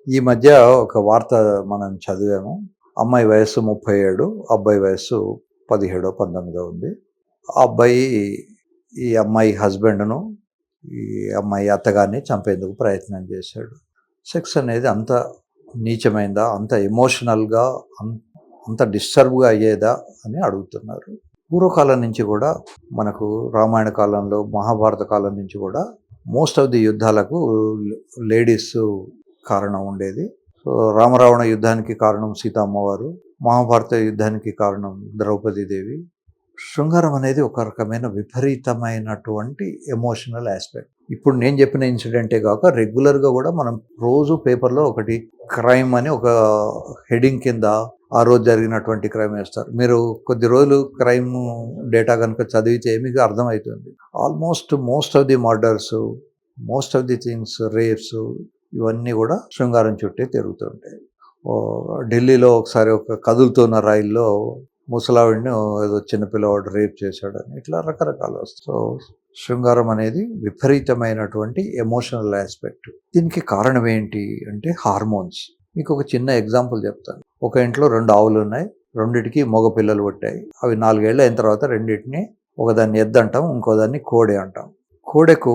ఈ మధ్య ఒక వార్త మనం చదివాము. అమ్మాయి వయస్సు 37, అబ్బాయి వయస్సు 17, 19 ఉంది. ఆ అబ్బాయి ఈ అమ్మాయి హస్బెండ్‌ను, ఈ అమ్మాయి అత్తగారిని చంపేందుకు ప్రయత్నం చేశాడు. సెక్స్ అనేది అంత నీచమైందా? అంత ఎమోషనల్‌గా అంత డిస్టర్బ్‌గా అయ్యేదా అని అడుగుతున్నారు. పూర్వకాలం నుంచి కూడా మనకు రామాయణ కాలంలో, మహాభారత కాలం నుంచి కూడా మోస్ట్ ఆఫ్ ది యుద్ధాలకు లేడీస్ కారణం ఉండేది. సో రామరావణ యుద్ధానికి కారణం సీతమ్మవారు, మహాభారత యుద్ధానికి కారణం ద్రౌపదీదేవి. శృంగారం అనేది ఒక రకమైన విపరీతమైనటువంటి ఎమోషనల్ ఆస్పెక్ట్. ఇప్పుడు నేను చెప్పిన ఇన్సిడెంటే కాక రెగ్యులర్గా కూడా మనం రోజు పేపర్లో ఒకటి క్రైమ్ అని ఒక హెడింగ్ కింద ఆ రోజు జరిగినటువంటి క్రైమ్ వేస్తారు. మీరు కొద్ది రోజులు క్రైమ్ డేటా కనుక చదివితే మీకు అర్థమవుతుంది. Most of the murders, most of the things, rapes, ఇవన్నీ కూడా శృంగారం చుట్టే తిరుగుతుంటాయి. ఢిల్లీలో ఒకసారి ఒక కదులుతున్న రైల్లో ముసలావిడిని ఏదో చిన్నపిల్లవాడు రేప్ చేశాడని, ఇట్లా రకరకాలు వస్తాయి. సో శృంగారం అనేది విపరీతమైనటువంటి ఎమోషనల్ ఆస్పెక్ట్. దీనికి కారణం ఏంటి అంటే హార్మోన్స్. మీకు ఒక చిన్న ఎగ్జాంపుల్ చెప్తాను. ఒక ఇంట్లో 2 ఆవులు ఉన్నాయి, రెండిటికి మగ పిల్లలు పుట్టాయి. అవి 4 ఏళ్ళు అయిన తర్వాత రెండింటిని, ఒకదాన్ని ఎద్దు అంటాం, ఇంకోదాన్ని కోడె అంటాం. కోడెకు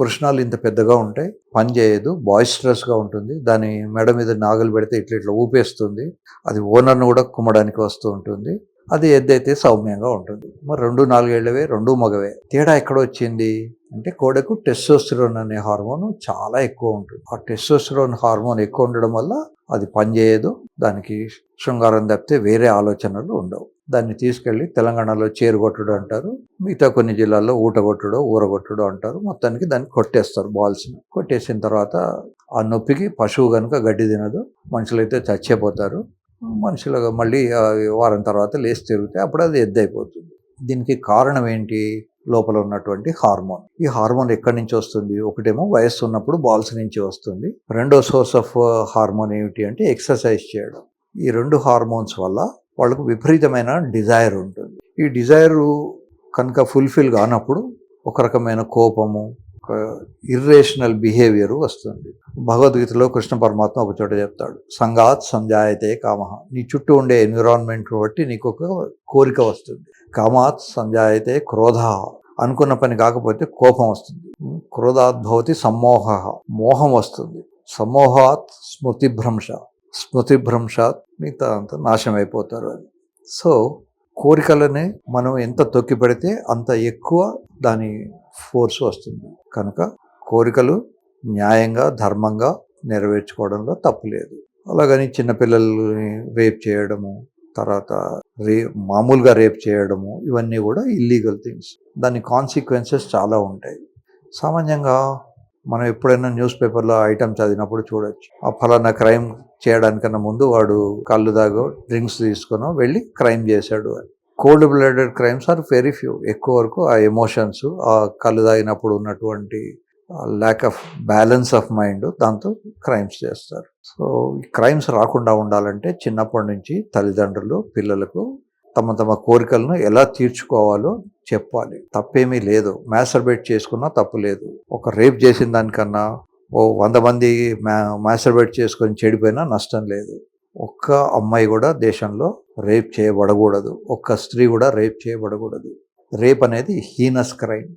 వృషణాలు ఇంత పెద్దగా ఉంటాయి, పని చేయదు, బాయిస్ట్రస్గా ఉంటుంది. దాని మెడ మీద నాగలు పెడితే ఇట్లా ఊపేస్తుంది. అది ఓనర్ను కూడా కుమ్మడానికి వస్తూ ఉంటుంది. అది ఎద్దైతే సౌమ్యంగా ఉంటుంది. మరి 2 4 ఏళ్ళవే, 2 మగవే. తేడా ఎక్కడ వచ్చింది అంటే కోడెకు టెస్టోస్టెరోన్ అనే హార్మోన్ చాలా ఎక్కువ ఉంటుంది. ఆ టెస్టోస్టెరోన్ హార్మోన్ ఎక్కువ ఉండడం వల్ల అది పనిచేయదు. దానికి శృంగారం తప్పితే వేరే ఆలోచనలు ఉండవు. దాన్ని తీసుకెళ్ళి తెలంగాణలో చేరుగొట్టుడు అంటారు, మిగతా కొన్ని జిల్లాల్లో ఊటగొట్టుడు, ఊరగొట్టుడు అంటారు. మొత్తానికి దాన్ని కొట్టేస్తారు. బాల్స్ని కొట్టేసిన తర్వాత ఆ నొప్పికి పశువు కనుక గడ్డి తినదు, మనుషులైతే చచ్చిపోతారు. మనుషులు మళ్ళీ వారం తర్వాత లేచి తిరిగితే అప్పుడు అది ఎద్దైపోతుంది. దీనికి కారణం ఏంటి? లోపల ఉన్నటువంటి హార్మోన్. ఈ హార్మోన్ ఎక్కడి నుంచి వస్తుంది? ఒకటేమో వయస్సు ఉన్నప్పుడు బాల్స్ నుంచి వస్తుంది. రెండో సోర్స్ ఆఫ్ హార్మోన్ ఏమిటి అంటే ఎక్సర్సైజ్ చేయడం. ఈ 2 హార్మోన్స్ వల్ల వాళ్ళకు విపరీతమైన డిజైర్ ఉంటుంది. ఈ డిజైరు కనుక ఫుల్ఫిల్ కానప్పుడు ఒక రకమైన కోపము, ఒక ఇర్రేషనల్ బిహేవియర్ వస్తుంది. భగవద్గీతలో కృష్ణ పరమాత్మ ఒక చోట చెప్తాడు, సంగాత్ సంజాయతే కామః. నీ చుట్టూ ఉండే ఎన్విరాన్మెంట్ బట్టి నీకు ఒక కోరిక వస్తుంది. కామాత్ సంజాయతే క్రోధ. అనుకున్న పని కాకపోతే కోపం వస్తుంది. క్రోధాత్ భవతి సమ్మోహ. మోహం వస్తుంది. సమ్మోహాత్ స్మృతిభ్రంశ. స్మృతిభ్రంశాత్ మిగతా అంతా నాశనం అయిపోతారు అని. సో కోరికలని మనం ఎంత తొక్కి పెడితే అంత ఎక్కువ దాని ఫోర్స్ వస్తుంది. కనుక కోరికలు న్యాయంగా, ధర్మంగా నెరవేర్చుకోవడంలో తప్పు లేదు. అలాగని చిన్నపిల్లల్ని రేప్ చేయడము, తర్వాత మామూలుగా రేప్ చేయడము, ఇవన్నీ కూడా ఇల్లీగల్ థింగ్స్. దాని కాన్సిక్వెన్సెస్ చాలా ఉంటాయి. సామాన్యంగా మనం ఎప్పుడైనా న్యూస్ పేపర్లో ఐటమ్ చదివినప్పుడు చూడొచ్చు, ఆ ఫలానా క్రైమ్ చేయడానికన్నా ముందు వాడు కళ్ళు దాగో డ్రింక్స్ తీసుకునో వెళ్ళి క్రైమ్ చేశాడు అని. Cold blooded crimes are very few. ఎక్కువ వరకు ఆ ఎమోషన్స్, ఆ కళ్ళు తాగినప్పుడు ఉన్నటువంటి lack of balance of mind, దాంతో క్రైమ్స్ చేస్తారు. సో ఈ క్రైమ్స్ రాకుండా ఉండాలంటే చిన్నప్పటి నుంచి తల్లిదండ్రులు పిల్లలకు తమ తమ కోరికలను ఎలా తీర్చుకోవాలో చెప్పాలి. తప్పేమీ లేదు. మ్యాస్టర్బేట్ చేసుకున్నా తప్పు లేదు. ఒక రేప్ చేసిన దానికన్నా 100 మంది మ్యాస్టర్బేట్ చేసుకొని చెడిపోయినా నష్టం లేదు. ఒక్క అమ్మాయి కూడా దేశంలో రేప్ చేయబడకూడదు. ఒక్క స్త్రీ కూడా రేప్ చేయబడకూడదు. రేప్ అనేది హీనస్ క్రైమ్.